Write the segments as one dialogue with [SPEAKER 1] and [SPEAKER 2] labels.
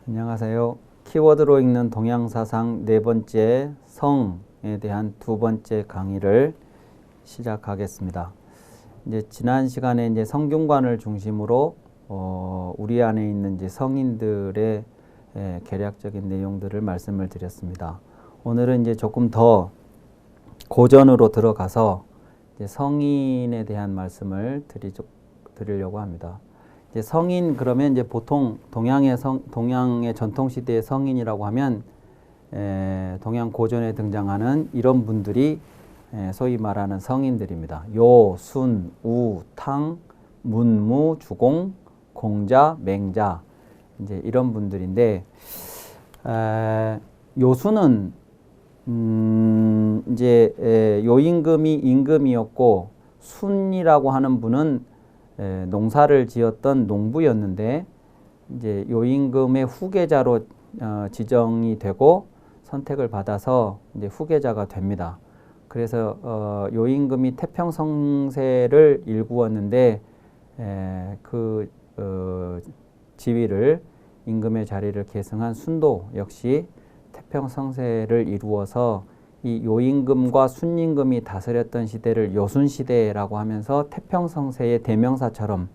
[SPEAKER 1] 안녕하세요. 키워드로 읽는 동양사상 네 번째 성에 대한 두 번째 강의를 시작하겠습니다. 이제 지난 시간에 이제 성균관을 중심으로 우리 안에 있는 이제 성인들의 개략적인 내용들을 말씀을 드렸습니다. 오늘은 이제 조금 더 고전으로 들어가서 이제 성인에 대한 말씀을 드리려고 합니다. 이제 성인 그러면 이제 보통 동양의 전통 시대의 성인이라고 하면 동양 고전에 등장하는 이런 분들이 소위 말하는 성인들입니다. 요, 순, 우, 탕, 문무, 주공, 공자, 맹자 이제 이런 분들인데 요순은 이제 요임금이 임금이었고 순이라고 하는 분은 농사를 지었던 농부였는데 이제 요임금의 후계자로 지정이 되고 선택을 받아서 이제 후계자가 됩니다. 그래서 요임금이 태평성세를 일구었는데 그 지위를 임금의 자리를 계승한 순도 역시 태평성세를 이루어서 이 요임금과 순임금이 다스렸던 시대를 요순시대라고 하면서 태평성세의 대명사처럼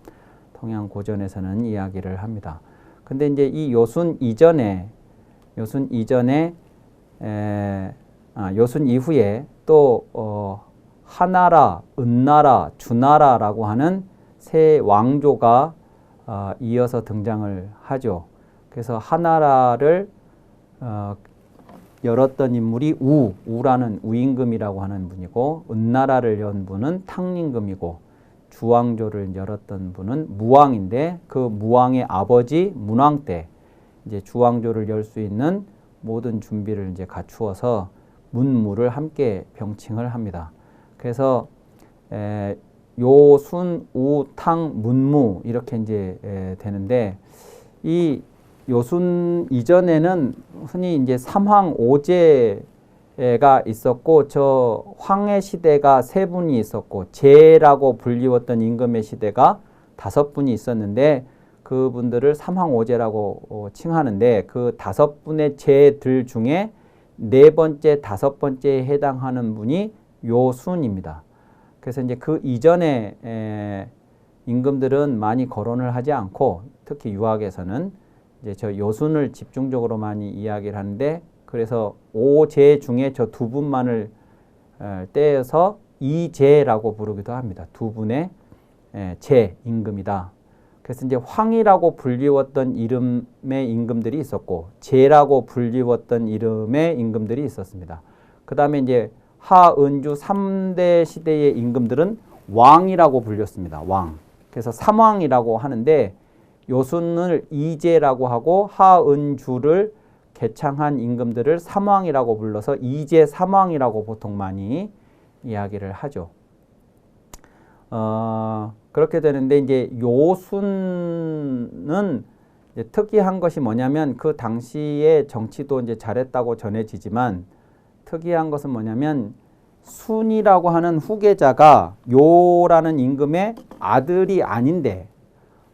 [SPEAKER 1] 동양 고전에서는 이야기를 합니다. 근데 이제 이 요순 이후에 또 하나라, 은나라, 주나라라고 하는 세 왕조가 이어서 등장을 하죠. 그래서 하나라를 열었던 인물이 우라는 우임금이라고 하는 분이고, 은나라를 연 분은 탕림금이고, 주왕조를 열었던 분은 무왕인데 그 무왕의 아버지 문왕 때 이제 주왕조를 열 수 있는 모든 준비를 이제 갖추어서 문무를 함께 병칭을 합니다. 그래서 요, 순, 우, 탕, 문무 이렇게 이제 되는데 이 요순 이전에는 흔히 이제 삼황 오제가 있었고 저 황의 시대가 세 분이 있었고 제라고 불리웠던 임금의 시대가 5분이 있었는데 그분들을 삼황 오제라고 칭하는데 그 5분의 제들 중에 4번째, 5번째에 해당하는 분이 요순입니다. 그래서 이제 그 이전에 임금들은 많이 거론을 하지 않고 특히 유학에서는 이제 저 요순을 집중적으로 많이 이야기를 하는데 그래서 오제 중에 저 2분만을 떼어서 이제라고 부르기도 합니다. 2분의 제 임금이다. 그래서 이제 황이라고 불리웠던 이름의 임금들이 있었고 제라고 불리웠던 이름의 임금들이 있었습니다. 그 다음에 이제 하은주 3대 시대의 임금들은 왕이라고 불렸습니다. 왕. 그래서 삼왕이라고 하는데 요순을 이제라고 하고 하은주를 개창한 임금들을 삼왕이라고 불러서 이제 삼왕이라고 보통 많이 이야기를 하죠. 그렇게 되는데 이제 요순은 이제 특이한 것이 뭐냐면 그 당시에 정치도 이제 잘했다고 전해지지만 특이한 것은 뭐냐면 순이라고 하는 후계자가 요라는 임금의 아들이 아닌데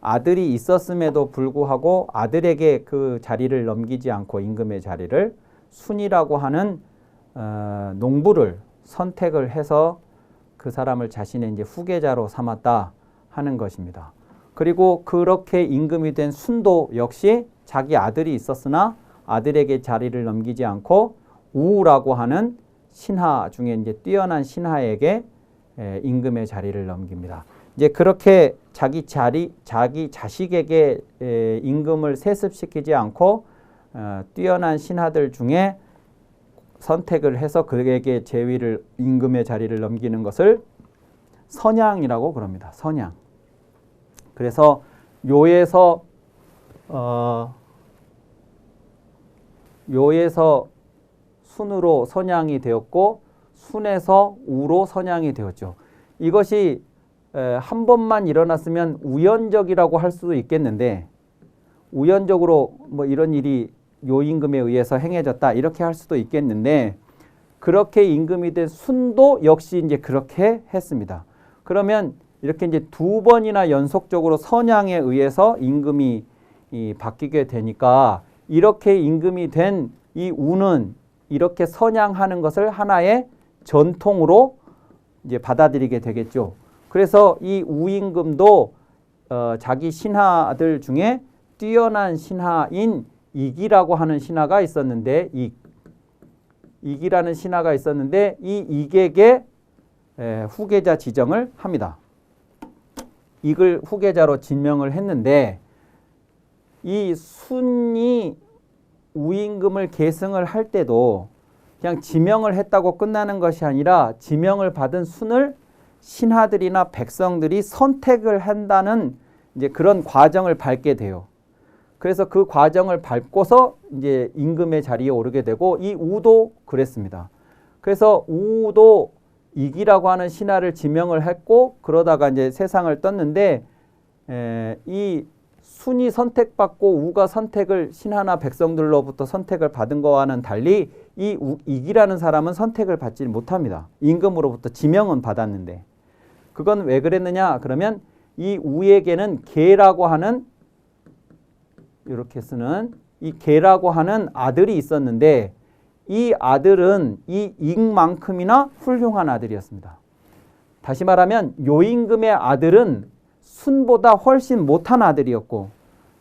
[SPEAKER 1] 아들이 있었음에도 불구하고 아들에게 그 자리를 넘기지 않고 임금의 자리를 순이라고 하는 농부를 선택을 해서 그 사람을 자신의 이제 후계자로 삼았다 하는 것입니다. 그리고 그렇게 임금이 된 순도 역시 자기 아들이 있었으나 아들에게 자리를 넘기지 않고 우라고 하는 신하 중에 이제 뛰어난 신하에게 임금의 자리를 넘깁니다. 이제 그렇게 자기 자식에게 임금을 세습시키지 않고 뛰어난 신하들 중에 선택을 해서 그에게 제위를 임금의 자리를 넘기는 것을 선양이라고 그럽니다. 선양. 그래서 요에서 순으로 선양이 되었고 순에서 우로 선양이 되었죠. 이것이 한 번만 일어났으면 우연적이라고 할 수도 있겠는데 우연적으로 뭐 이런 일이 요임금에 의해서 행해졌다 이렇게 할 수도 있겠는데 그렇게 임금이 된 순도 역시 이제 그렇게 했습니다. 그러면 이렇게 이제 2번이나 연속적으로 선양에 의해서 임금이 바뀌게 되니까 이렇게 임금이 된 이 우는 이렇게 선양하는 것을 하나의 전통으로 이제 받아들이게 되겠죠. 그래서 이 우임금도 자기 신하들 중에 뛰어난 신하인 이기라고 하는 신하가 있었는데 이기라는 신하가 있었는데 이 이객의 후계자 지정을 합니다. 이걸 후계자로 지명을 했는데 이 순이 우임금을 계승을 할 때도 그냥 지명을 했다고 끝나는 것이 아니라 지명을 받은 순을 신하들이나 백성들이 선택을 한다는 이제 그런 과정을 밟게 돼요. 그래서 그 과정을 밟고서 이제 임금의 자리에 오르게 되고 이 우도 그랬습니다. 그래서 우도 이기라고 하는 신하를 지명을 했고 그러다가 이제 세상을 떴는데 이 순이 선택받고 우가 선택을 신하나 백성들로부터 선택을 받은 거와는 달리 이 이기라는 사람은 선택을 받지 못합니다. 임금으로부터 지명은 받았는데 그건 왜 그랬느냐 그러면 이 우에게는 계라고 하는 이렇게 쓰는 이 계라고 하는 아들이 있었는데 이 아들은 이 익만큼이나 훌륭한 아들이었습니다. 다시 말하면 요임금의 아들은 순보다 훨씬 못한 아들이었고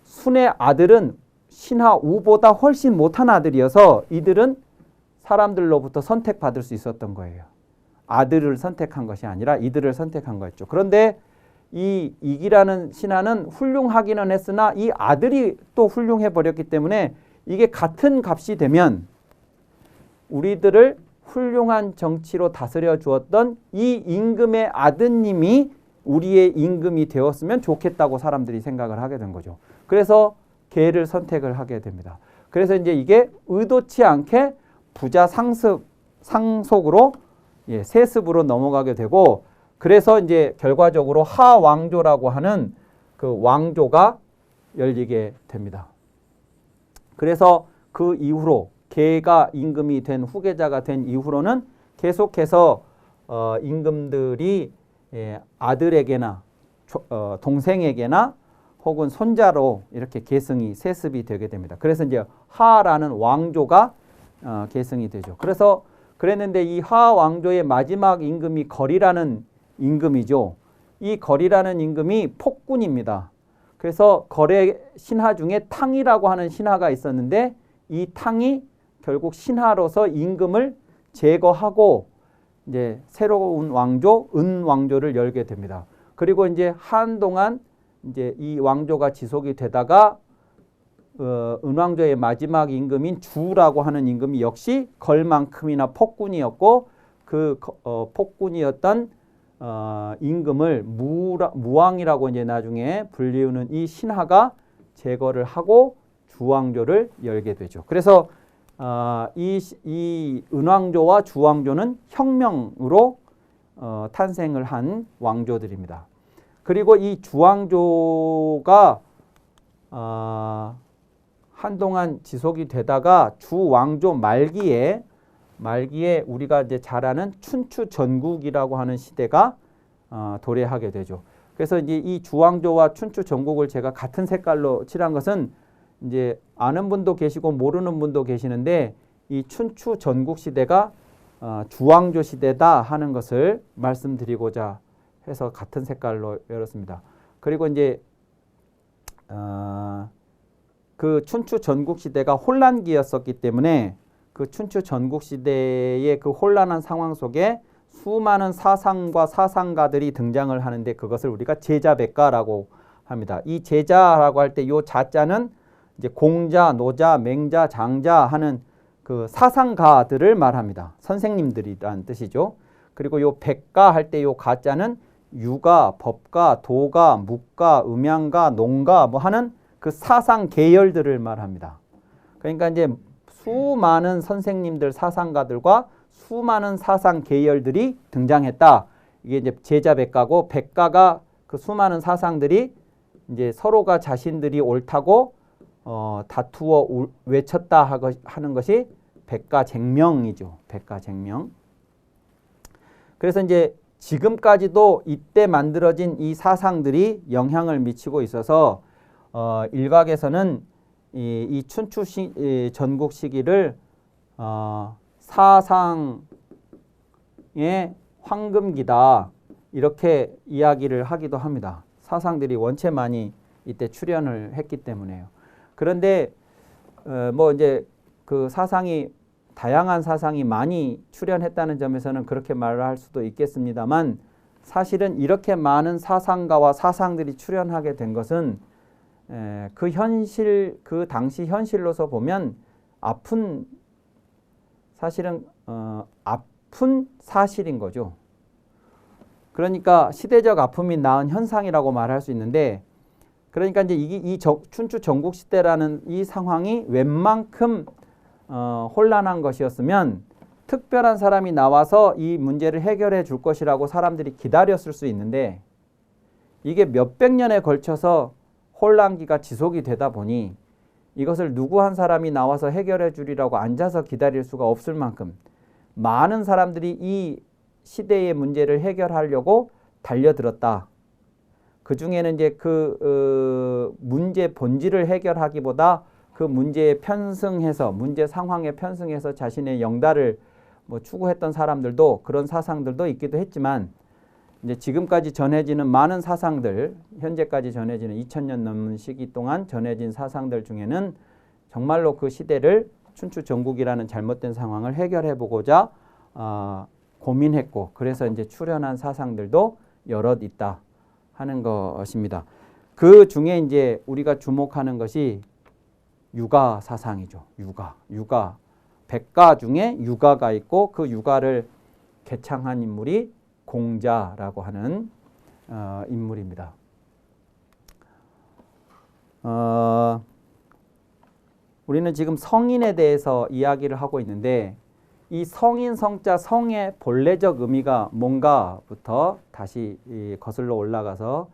[SPEAKER 1] 순의 아들은 신하 우보다 훨씬 못한 아들이어서 이들은 사람들로부터 선택받을 수 있었던 거예요. 아들을 선택한 것이 아니라 이들을 선택한 거였죠. 그런데 이 이기라는 신하는 훌륭하기는 했으나 이 아들이 또 훌륭해 버렸기 때문에 이게 같은 값이 되면 우리들을 훌륭한 정치로 다스려 주었던 이 임금의 아드님이 우리의 임금이 되었으면 좋겠다고 사람들이 생각을 하게 된 거죠. 그래서 걔를 선택을 하게 됩니다. 그래서 이제 이게 의도치 않게 부자 상속으로 세습으로 넘어가게 되고 그래서 이제 결과적으로 하왕조라고 하는 그 왕조가 열리게 됩니다. 그래서 그 이후로 걔가 임금이 된 후계자가 된 이후로는 계속해서 임금들이 아들에게나 동생에게나 혹은 손자로 이렇게 계승이 세습이 되게 됩니다. 그래서 이제 하라는 왕조가 계승이 되죠. 그래서 그랬는데 이 하 왕조의 마지막 임금이 거리라는 임금이죠. 이 거리라는 임금이 폭군입니다. 그래서 거래 신하 중에 탕이라고 하는 신하가 있었는데 이 탕이 결국 신하로서 임금을 제거하고 이제 새로운 왕조 은왕조를 열게 됩니다. 그리고 이제 한동안 이제 이 왕조가 지속이 되다가 은왕조의 마지막 임금인 주라고 하는 임금이 역시 걸만큼이나 폭군이었고 그 폭군이었던 임금을 무왕이라고 이제 나중에 불리우는 이 신하가 제거를 하고 주왕조를 열게 되죠. 그래서 이 은왕조와 주왕조는 혁명으로 탄생을 한 왕조들입니다. 그리고 이 주왕조가 한동안 지속이 되다가 주왕조 말기에 우리가 이제 잘 아는 춘추 전국이라고 하는 시대가 도래하게 되죠. 그래서 이제 이 주왕조와 춘추 전국을 제가 같은 색깔로 칠한 것은 이제 아는 분도 계시고 모르는 분도 계시는데 이 춘추 전국 시대가 주왕조 시대다 하는 것을 말씀드리고자 해서 같은 색깔로 열었습니다. 그리고 이제 그 춘추 전국 시대가 혼란기였었기 때문에 그 춘추 전국 시대의 그 혼란한 상황 속에 수많은 사상과 사상가들이 등장을 하는데 그것을 우리가 제자백가라고 합니다. 이 제자라고 할 때 이 자자는 이제 공자, 노자, 맹자, 장자 하는 그 사상가들을 말합니다. 선생님들이란 뜻이죠. 그리고 요 백가 할 때 요 가자는 유가, 법가, 도가, 묵가, 음양가, 농가 뭐 하는 그 사상 계열들을 말합니다. 그러니까 이제 수많은 선생님들, 사상가들과 수많은 사상 계열들이 등장했다. 이게 이제 제자백가고 백가가 그 수많은 사상들이 이제 서로가 자신들이 옳다고 다투어 외쳤다 하는 것이 백가쟁명이죠. 백가쟁명. 그래서 이제 지금까지도 이때 만들어진 이 사상들이 영향을 미치고 있어서 일각에서는 이 춘추 전국 시기를 사상의 황금기다 이렇게 이야기를 하기도 합니다. 사상들이 원체 많이 이때 출연을 했기 때문에요. 그런데 뭐 이제 그 사상이 다양한 사상이 많이 출연했다는 점에서는 그렇게 말할 수도 있겠습니다만 사실은 이렇게 많은 사상가와 사상들이 출연하게 된 것은 그 현실, 그 당시 현실로서 보면 사실은 아픈 사실인 거죠. 그러니까 시대적 아픔이 낳은 현상이라고 말할 수 있는데, 그러니까 이제 이 춘추 전국시대라는 이 상황이 웬만큼 혼란한 것이었으면 특별한 사람이 나와서 이 문제를 해결해 줄 것이라고 사람들이 기다렸을 수 있는데, 이게 몇백 년에 걸쳐서 혼란기가 지속이 되다 보니 이것을 누구 한 사람이 나와서 해결해 주리라고 앉아서 기다릴 수가 없을 만큼 많은 사람들이 이 시대의 문제를 해결하려고 달려들었다. 그 중에는 이제 그 문제 본질을 해결하기보다 그 문제에 편승해서, 문제 상황에 편승해서 자신의 영달을 뭐 추구했던 사람들도, 그런 사상들도 있기도 했지만, 이제 지금까지 전해지는 많은 사상들, 현재까지 전해지는 2000년 넘는 시기 동안 전해진 사상들 중에는 정말로 그 시대를, 춘추 전국이라는 잘못된 상황을 해결해 보고자 고민했고, 그래서 이제 출현한 사상들도 여럿 있다 하는 것입니다. 그 중에 이제 우리가 주목하는 것이 유가 사상이죠. 유가. 백가 중에 유가가 있고, 그 유가를 개창한 인물이 공자라고 하는 인물입니다. 우리는 지금 성인에 대해서 이야기를 하고 있는데, 이 성인 성자, 성의 본래적 의미가 뭔가부터 다시 거슬러 올라가서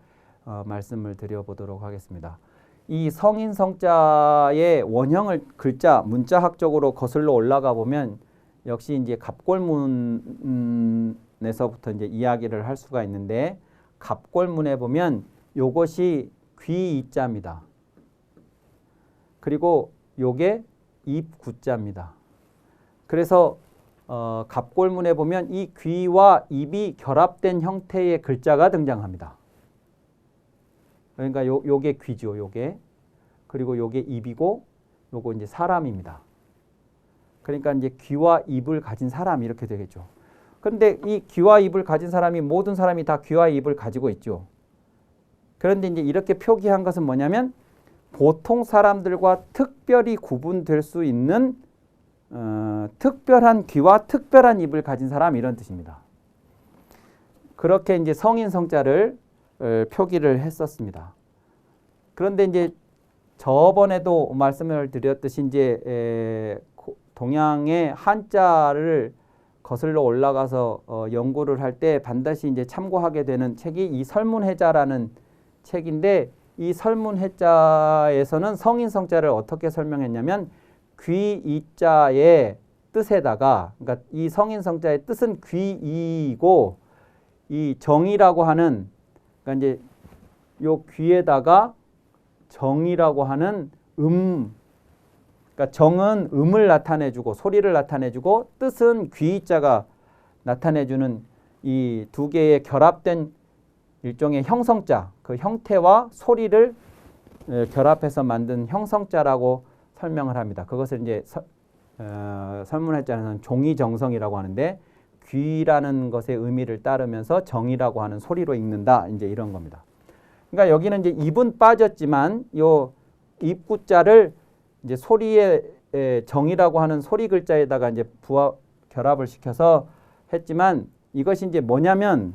[SPEAKER 1] 말씀을 드려보도록 하겠습니다. 이 성인 성자의 원형을 글자, 문자학적으로 거슬러 올라가 보면 역시 이제 갑골문에서부터 이제 이야기를 할 수가 있는데, 갑골문에 보면 요것이 귀이자입니다. 그리고 요게 입구자입니다. 그래서 갑골문에 보면 이 귀와 입이 결합된 형태의 글자가 등장합니다. 그러니까 요게 귀죠, 요게. 그리고 요게 입이고, 요거 이제 사람입니다. 그러니까 이제 귀와 입을 가진 사람 이렇게 되겠죠. 그런데 이 귀와 입을 가진 사람이, 모든 사람이 다 귀와 입을 가지고 있죠. 그런데 이제 이렇게 표기한 것은 뭐냐면 보통 사람들과 특별히 구분될 수 있는 특별한 귀와 특별한 입을 가진 사람, 이런 뜻입니다. 그렇게 이제 성인 성자를 표기를 했었습니다. 그런데 이제 저번에도 말씀을 드렸듯이 이제 동양의 한자를 거슬러 올라가서 연구를 할 때 반드시 이제 참고하게 되는 책이 이 설문해자라는 책인데, 이 설문해자에서는 성인 성자를 어떻게 설명했냐면 귀이자의 뜻에다가, 그러니까 이 성인 성자의 뜻은 귀이고, 이 정이라고 하는, 그러니까 이제 요 귀에다가 정이라고 하는 그러니까 정은 음을 나타내주고 소리를 나타내주고, 뜻은 귀자가 나타내주는 이 두 개의 결합된 일종의 형성자, 그 형태와 소리를 결합해서 만든 형성자라고 설명을 합니다. 그것을 이제 설문해자는 종이정성이라고 하는데, 귀라는 것의 의미를 따르면서 정이라고 하는 소리로 읽는다, 이제 이런 겁니다. 그러니까 여기는 이제 입은 빠졌지만 요 입구자를 이제 소리의 정이라고 하는 소리 글자에다가 이제 결합을 시켜서 했지만, 이것이 이제 뭐냐면,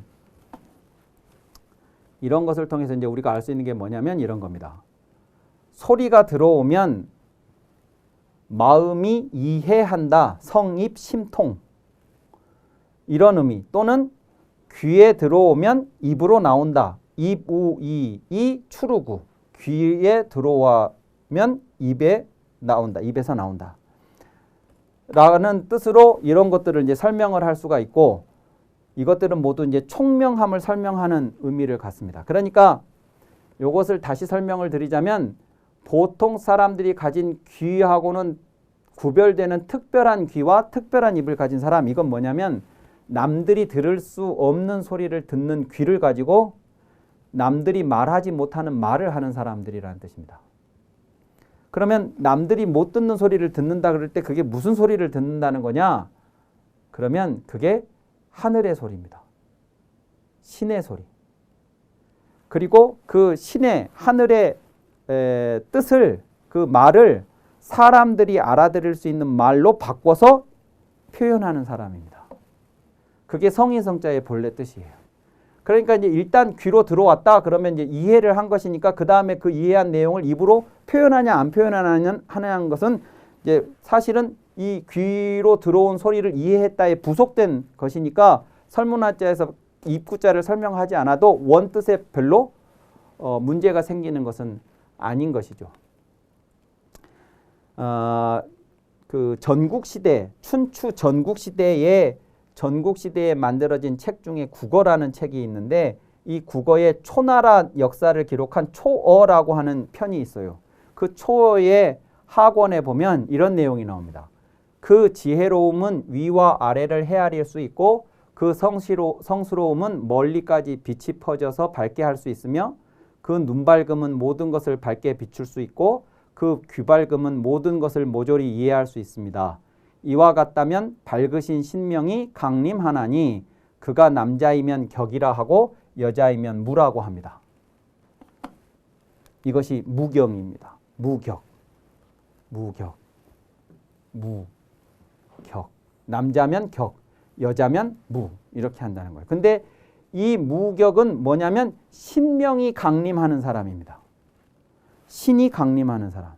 [SPEAKER 1] 이런 것을 통해서 이제 우리가 알 수 있는 게 뭐냐면 이런 겁니다. 소리가 들어오면 마음이 이해한다, 성입 심통, 이런 의미. 또는 귀에 들어오면 입으로 나온다, 입우이 추루구, 귀에 들어오면 입에 나온다, 입에서 나온다 라는 뜻으로 이런 것들을 이제 설명을 할 수가 있고, 이것들은 모두 이제 총명함을 설명하는 의미를 갖습니다. 그러니까 이것을 다시 설명을 드리자면, 보통 사람들이 가진 귀하고는 구별되는 특별한 귀와 특별한 입을 가진 사람, 이건 뭐냐면 남들이 들을 수 없는 소리를 듣는 귀를 가지고 남들이 말하지 못하는 말을 하는 사람들이라는 뜻입니다. 그러면 남들이 못 듣는 소리를 듣는다 그럴 때 그게 무슨 소리를 듣는다는 거냐? 그러면 그게 하늘의 소리입니다. 신의 소리. 그리고 그 신의 하늘의 뜻을, 그 말을 사람들이 알아들을 수 있는 말로 바꿔서 표현하는 사람입니다. 그게 성인성자의 본래 뜻이에요. 그러니까 이제 일단 귀로 들어왔다 그러면 이제 이해를 한 것이니까 그 다음에 그 이해한 내용을 입으로 표현하냐 안 표현하냐는 것은 이제 사실은 이 귀로 들어온 소리를 이해했다에 부속된 것이니까 설문화자에서 입구자를 설명하지 않아도 원뜻에 별로 문제가 생기는 것은 아닌 것이죠. 그 전국시대, 춘추 전국시대에 만들어진 책 중에 국어라는 책이 있는데 이 국어의 초나라 역사를 기록한 초어라고 하는 편이 있어요. 그 초어의 하권에 보면 이런 내용이 나옵니다. 그 지혜로움은 위와 아래를 헤아릴 수 있고 그 성스러움은 멀리까지 빛이 퍼져서 밝게 할 수 있으며 그 눈발금은 모든 것을 밝게 비출 수 있고 그 귀발금은 모든 것을 모조리 이해할 수 있습니다. 이와 같다면 밝으신 신명이 강림하나니 그가 남자이면 격이라 하고 여자이면 무라고 합니다. 이것이 무경입니다. 무격. 남자면 격, 여자면 무 이렇게 한다는 거예요. 근데 이 무격은 뭐냐면 신명이 강림하는 사람입니다. 신이 강림하는 사람.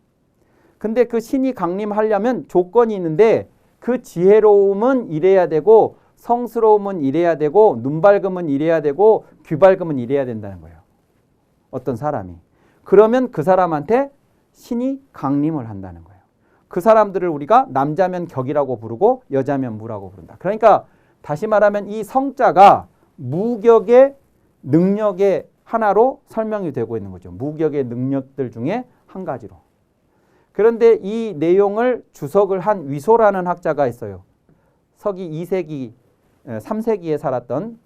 [SPEAKER 1] 근데 그 신이 강림하려면 조건이 있는데 그 지혜로움은 이래야 되고 성스러움은 이래야 되고 눈발금은 이래야 되고 귀발금은 이래야 된다는 거예요. 어떤 사람이. 그러면 그 사람한테 신이 강림을 한다는 거예요. 그 사람들을 우리가 남자면 격이라고 부르고 여자면 무라고 부른다. 그러니까 다시 말하면 이 성자가 무격의 능력의 하나로 설명이 되고 있는 거죠. 무격의 능력들 중에 한 가지로. 그런데 이 내용을 주석을 한 위소라는 학자가 있어요. 서기 2세기, 3세기에 살았던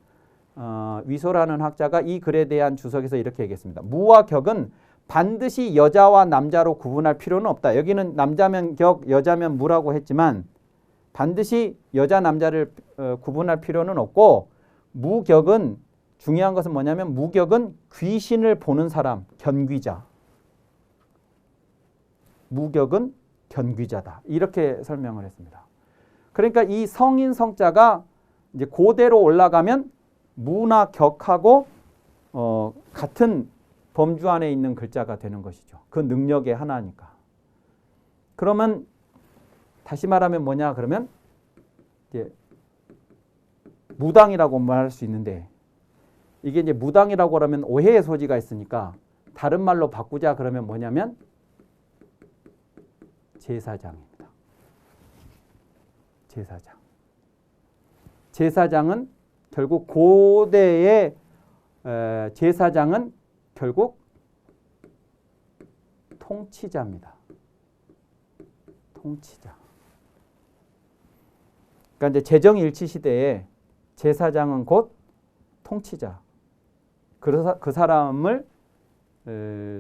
[SPEAKER 1] 위소라는 학자가 이 글에 대한 주석에서 이렇게 얘기했습니다. 무와 격은 반드시 여자와 남자로 구분할 필요는 없다. 여기는 남자면 격, 여자면 무라고 했지만 반드시 여자, 남자를 구분할 필요는 없고 무격은 중요한 것은 뭐냐면 무격은 귀신을 보는 사람, 견귀자. 무격은 견귀자다. 이렇게 설명을 했습니다. 그러니까 이 성인 성자가 이제 고대로 올라가면 무나 격하고 같은 범주 안에 있는 글자가 되는 것이죠. 그 능력의 하나니까. 그러면 다시 말하면 뭐냐 그러면 이제 무당이라고 말할 수 있는데 이게 이제 무당이라고 하면 오해의 소지가 있으니까 다른 말로 바꾸자 그러면 뭐냐면 제사장입니다. 제사장. 제사장은 결국 고대의 제사장은 결국 통치자입니다. 통치자. 그러니까 이제 제정일치 시대에 제사장은 곧 통치자. 그래서 그 사람을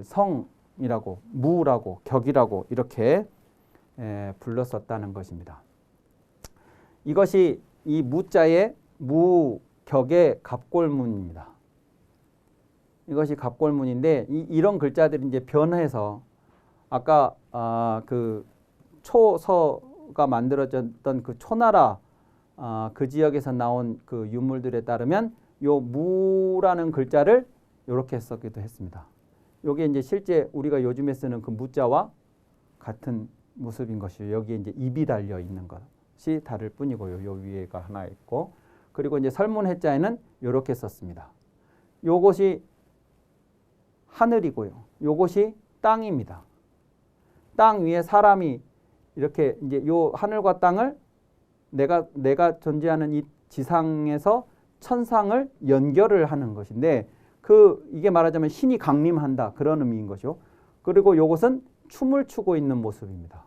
[SPEAKER 1] 성이라고, 무라고, 격이라고 이렇게 불렀었다는 것입니다. 이것이 이 무자의 무격의 갑골문입니다. 이것이 갑골문인데 이런 글자들이 이제 변해서 아까 그 초서가 만들어졌던 그 초나라 그 지역에서 나온 그 유물들에 따르면 요 무라는 글자를 이렇게 썼기도 했습니다. 요게 이제 실제 우리가 요즘에 쓰는 그 무자와 같은 모습인 것이요. 여기에 이제 입이 달려 있는 것이 다를 뿐이고요. 요 위에가 하나 있고 그리고 이제 설문해자에는 이렇게 썼습니다. 요것이 하늘이고요. 요것이 땅입니다. 땅 위에 사람이 이렇게 이제 요 하늘과 땅을 내가 존재하는 이 지상에서 천상을 연결을 하는 것인데 이게 말하자면 신이 강림한다 그런 의미인 것이요. 그리고 요것은 춤을 추고 있는 모습입니다.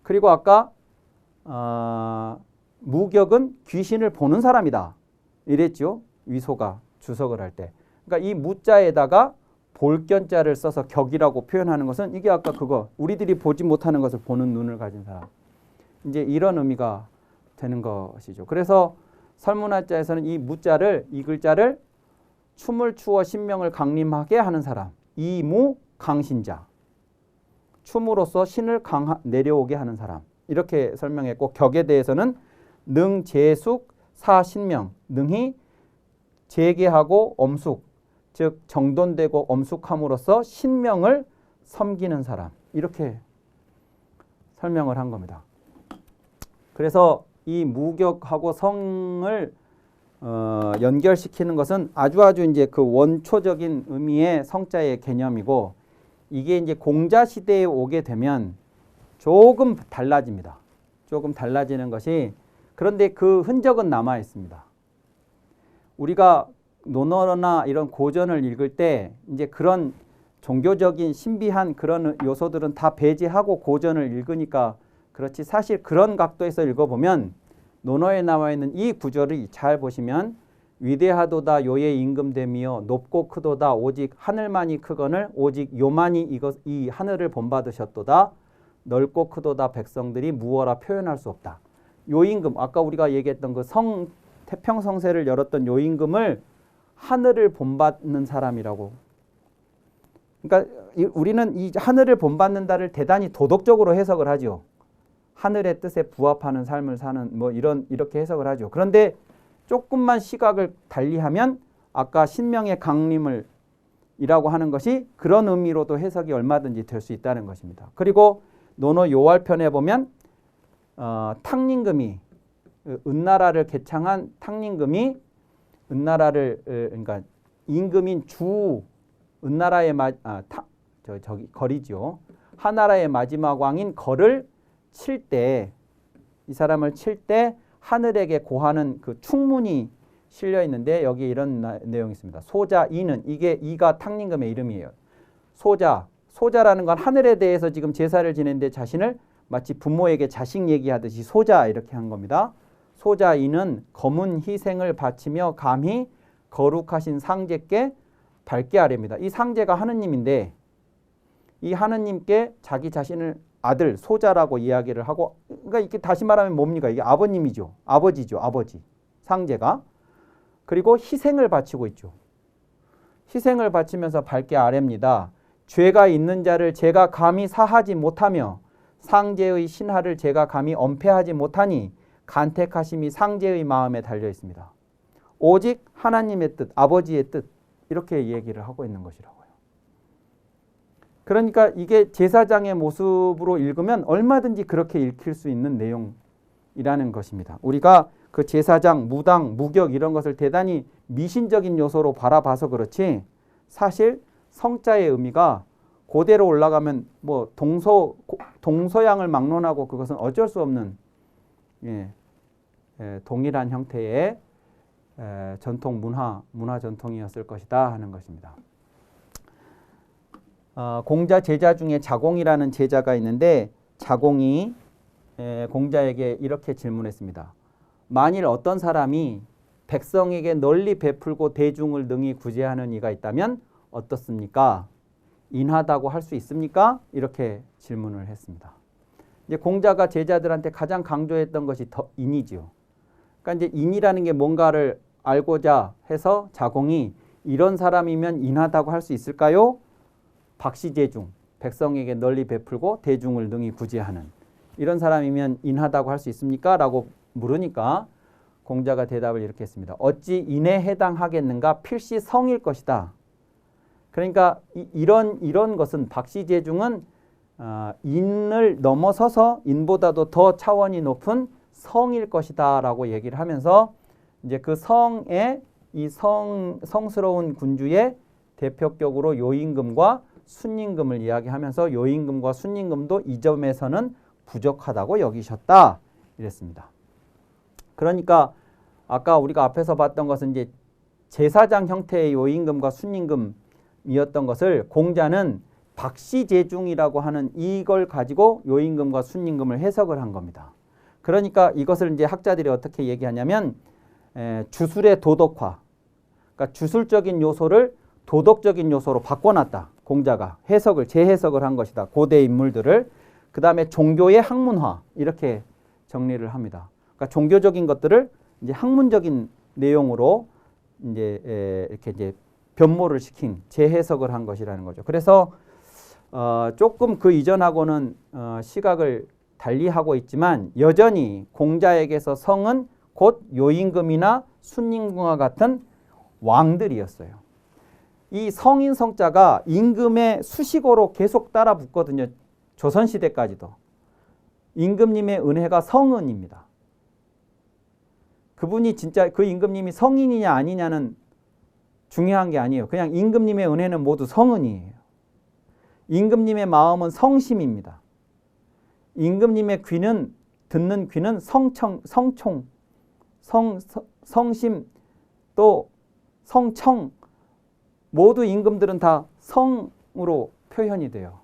[SPEAKER 1] 그리고 아까 무격은 귀신을 보는 사람이다 이랬죠. 위소가 주석을 할 때. 그러니까 이 무자에다가 볼견자를 써서 격이라고 표현하는 것은 이게 아까 그거 우리들이 보지 못하는 것을 보는 눈을 가진 사람. 이제 이런 의미가 되는 것이죠. 그래서 설문화자에서는 이 무자를 이 글자를 춤을 추어 신명을 강림하게 하는 사람. 이무 강신자. 춤으로써 신을 내려오게 하는 사람. 이렇게 설명했고 격에 대해서는 능 제숙 사신명. 능히 재계하고 엄숙. 즉 정돈되고 엄숙함으로써 신명을 섬기는 사람. 이렇게 설명을 한 겁니다. 그래서 이 무격하고 성을 연결시키는 것은 아주 이제 그 원초적인 의미의 성자의 개념이고 이게 이제 공자 시대에 오게 되면 조금 달라집니다. 조금 달라지는 것이 그런데 그 흔적은 남아 있습니다. 우리가 논어나 이런 고전을 읽을 때 이제 그런 종교적인 신비한 그런 요소들은 다 배제하고 고전을 읽으니까 그렇지 사실 그런 각도에서 읽어보면 논어에 나와 있는 이 구절을 잘 보시면 위대하도다 요의 임금됨이여 높고 크도다 오직 하늘만이 크거늘 오직 요만이 이 하늘을 본받으셨도다 넓고 크도다 백성들이 무어라 표현할 수 없다. 요임금 아까 우리가 얘기했던 그 태평성세를 열었던 요임금을 하늘을 본받는 사람이라고. 그러니까 우리는 이 하늘을 본받는다를 대단히 도덕적으로 해석을 하죠. 하늘의 뜻에 부합하는 삶을 사는 뭐 이렇게 해석을 하죠. 그런데 조금만 시각을 달리하면 아까 신명의 강림을 이라고 하는 것이 그런 의미로도 해석이 얼마든지 될 수 있다는 것입니다. 그리고 논어 요할편에 보면 탕림금이 은나라를 개창한 탕림금이 은나라를 그러니까 임금인 주 은나라의 거리죠. 하나라의 마지막 왕인 거를 칠 때 이 사람을 칠 때 하늘에게 고하는 그 충문이 실려 있는데 여기 이런 내용이 있습니다. 소자 이는 이가 탕림금의 이름이에요. 소자라는 건 하늘에 대해서 지금 제사를 지내는데 자신을 마치 부모에게 자식 얘기하듯이 소자 이렇게 한 겁니다. 소자 이는 검은 희생을 바치며 감히 거룩하신 상제께 밝게 아뢰입니다. 이 상제가 하느님인데 이 하느님께 자기 자신을 아들 소자라고 이야기를 하고 그러니까 이게 다시 말하면 뭡니까? 이게 아버님이죠. 아버지죠. 아버지. 상제가. 그리고 희생을 바치고 있죠. 희생을 바치면서 밝게 아뢰입니다. 죄가 있는 자를 제가 감히 사하지 못하며 상제의 신하를 제가 감히 엄폐하지 못하니 간택하심이 상제의 마음에 달려 있습니다. 오직 하나님의 뜻, 아버지의 뜻 이렇게 얘기를 하고 있는 것이라고요. 그러니까 이게 제사장의 모습으로 읽으면 얼마든지 그렇게 읽힐 수 있는 내용이라는 것입니다. 우리가 그 제사장, 무당, 무격 이런 것을 대단히 미신적인 요소로 바라봐서 그렇지 사실 성자의 의미가 고대로 올라가면 뭐 동서양을 막론하고 그것은 어쩔 수 없는 동일한 형태의 전통 문화 전통이었을 것이다 하는 것입니다. 공자 제자 중에 자공이라는 제자가 있는데 자공이 공자에게 이렇게 질문했습니다. 만일 어떤 사람이 백성에게 널리 베풀고 대중을 능히 구제하는 이가 있다면 어떻습니까? 인하다고 할 수 있습니까? 이렇게 질문을 했습니다. 이제 공자가 제자들한테 가장 강조했던 것이 인이지요. 그러니까 이제 인이라는 게 뭔가를 알고자 해서 자공이 이런 사람이면 인하다고 할 수 있을까요? 박시제중, 백성에게 널리 베풀고 대중을 능히 구제하는 이런 사람이면 인하다고 할 수 있습니까? 라고 물으니까 공자가 대답을 이렇게 했습니다. 어찌 인에 해당하겠는가? 필시 성일 것이다. 그러니까 이런 것은 박시제중은 인을 넘어서서 인보다도 더 차원이 높은 성일 것이다 라고 얘기를 하면서 이제 그 성의 이 성스러운 군주의 대표격으로 요임금과 순임금을 이야기하면서 요임금과 순임금도 이 점에서는 부족하다고 여기셨다 이랬습니다. 그러니까 아까 우리가 앞에서 봤던 것은 이제 제사장 형태의 요임금과 순임금이었던 것을 공자는 박시재중이라고 하는 이걸 가지고 요임금과 순임금을 해석을 한 겁니다. 그러니까 이것을 이제 학자들이 어떻게 얘기하냐면 주술의 도덕화, 그러니까 주술적인 요소를 도덕적인 요소로 바꿔놨다. 공자가 재해석을 한 것이다. 고대 인물들을. 그 다음에 종교의 학문화 이렇게 정리를 합니다. 그러니까 종교적인 것들을 이제 학문적인 내용으로 이렇게 이제 변모를 시킨 재해석을 한 것이라는 거죠. 그래서 조금 그 이전하고는 시각을 달리하고 있지만 여전히 공자에게서 성은 곧 요임금이나 순임금과 같은 왕들이었어요. 이 성인 성자가 임금의 수식어로 계속 따라 붙거든요. 조선시대까지도. 임금님의 은혜가 성은입니다. 그분이 진짜 그 임금님이 성인이냐 아니냐는 중요한 게 아니에요. 그냥 임금님의 은혜는 모두 성은이에요. 임금님의 마음은 성심입니다. 임금님의 귀는 듣는 귀는 성심 또 성청 모두 임금들은 다 성으로 표현이 돼요.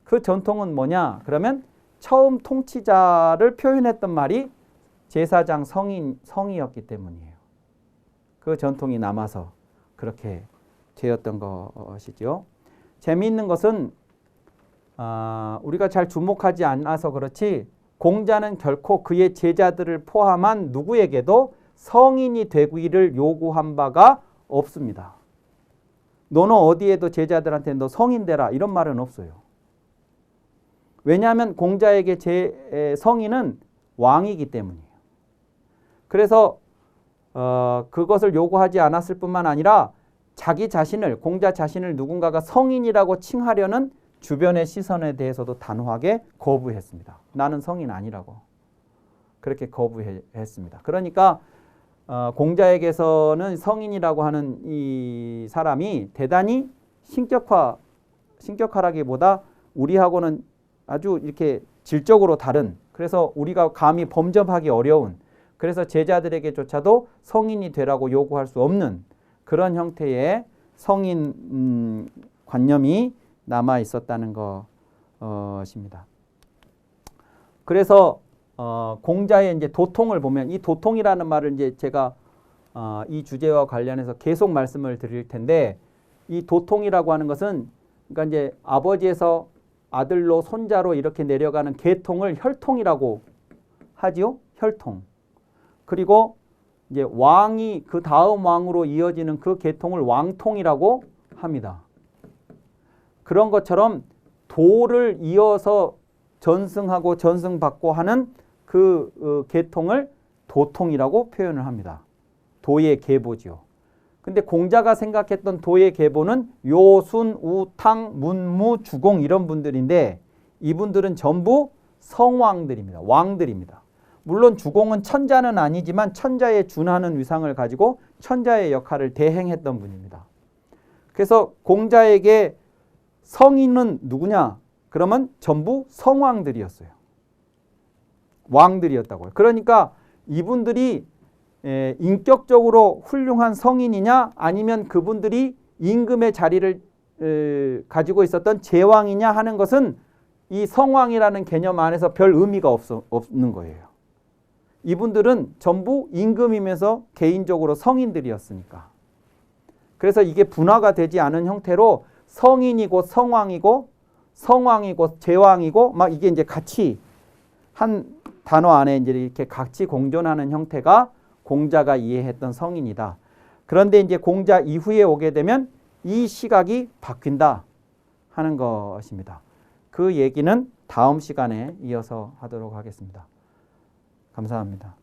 [SPEAKER 1] 그 전통은 뭐냐? 그러면 처음 통치자를 표현했던 말이 제사장 성이었기 때문이에요. 그 전통이 남아서 그렇게 되었던 것이죠. 재미있는 것은 우리가 잘 주목하지 않아서 그렇지 공자는 결코 그의 제자들을 포함한 누구에게도 성인이 되기를 요구한 바가 없습니다. 너는 어디에도 제자들한테 너 성인 되라 이런 말은 없어요. 왜냐하면 공자에게 성인은 왕이기 때문이에요. 그래서 그것을 요구하지 않았을 뿐만 아니라 자기 자신을 공자 자신을 누군가가 성인이라고 칭하려는 주변의 시선에 대해서도 단호하게 거부했습니다. 나는 성인 아니라고 그렇게 거부했습니다. 그러니까 공자에게서는 성인이라고 하는 이 사람이 대단히 신격화라기보다 우리하고는 아주 이렇게 질적으로 다른 그래서 우리가 감히 범접하기 어려운 그래서 제자들에게조차도 성인이 되라고 요구할 수 없는 그런 형태의 성인 관념이 남아 있었다는 것입니다. 그래서 공자의 이제 도통을 보면 이 도통이라는 말을 이제 제가 이 주제와 관련해서 계속 말씀을 드릴 텐데 이 도통이라고 하는 것은 그러니까 이제 아버지에서 아들로 손자로 이렇게 내려가는 계통을 혈통이라고 하지요. 혈통. 그리고 이제 왕이 그 다음 왕으로 이어지는 그 계통을 왕통이라고 합니다. 그런 것처럼 도를 이어서 전승하고 전승받고 하는 그 계통을 도통이라고 표현을 합니다. 도의 계보지요. 근데 공자가 생각했던 도의 계보는 요순, 우탕, 문무, 주공 이런 분들인데 이분들은 전부 성왕들입니다. 왕들입니다. 물론 주공은 천자는 아니지만 천자에 준하는 위상을 가지고 천자의 역할을 대행했던 분입니다. 그래서 공자에게 성인은 누구냐? 그러면 전부 성왕들이었어요. 왕들이었다고요. 그러니까 이분들이 인격적으로 훌륭한 성인이냐 아니면 그분들이 임금의 자리를 가지고 있었던 제왕이냐 하는 것은 이 성왕이라는 개념 안에서 별 의미가 없는 거예요. 이분들은 전부 임금이면서 개인적으로 성인들이었으니까. 그래서 이게 분화가 되지 않은 형태로 성인이고 성왕이고 성왕이고 제왕이고 막 이게 이제 같이 한 단어 안에 이제 이렇게 같이 공존하는 형태가 공자가 이해했던 성인이다. 그런데 이제 공자 이후에 오게 되면 이 시각이 바뀐다 하는 것입니다. 그 얘기는 다음 시간에 이어서 하도록 하겠습니다. 감사합니다.